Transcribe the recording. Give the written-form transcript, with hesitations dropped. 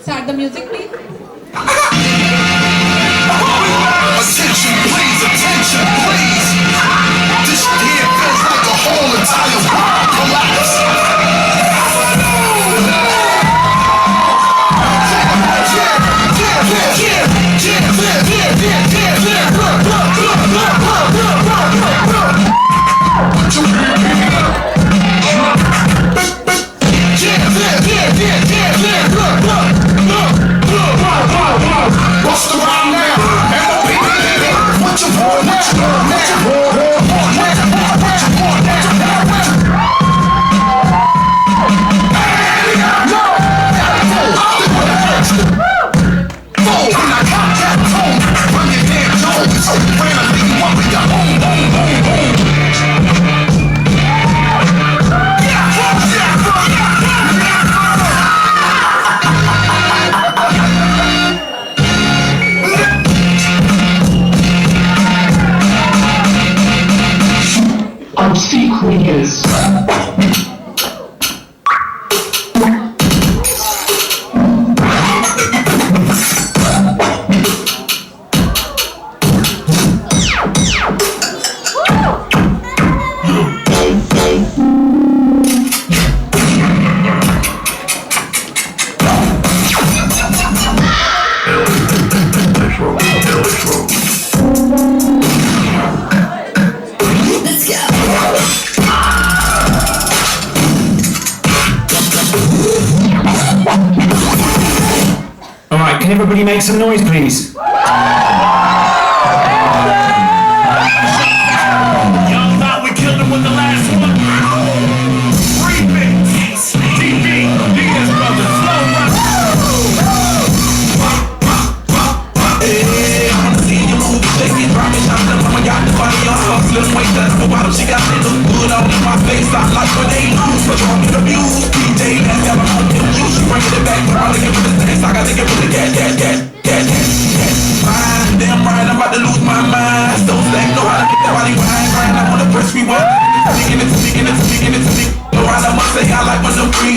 Start the music, please. Attention, please, attention, please. This here feels like the whole entire world collapse. What's the round now? What you want now? What you want? What you want? What you want when I got that tone, run your damn Jones. When I leave you up with your boom, boom, boom, boom. Obsequious. Alright, can everybody make some noise, please? Young thought we killed him with the last one. Remix. DB, DS Brothers, Slow Rock. I wanna see you move, shake it, drop it, shot them. Mama got the body on hustling, wait, that's the bottom. She got it, look good all in my face. I like when they lose, but you want me to abuse. DJ, that's how I'm on you. She bringing it back, but I'm looking for the things. I gotta get rid of that. Fine, damn right, I'm about to lose my mind. So stack, know how to get that body grind. I wanna press rewind. Speaking it. Know how I must say I like when I'm free.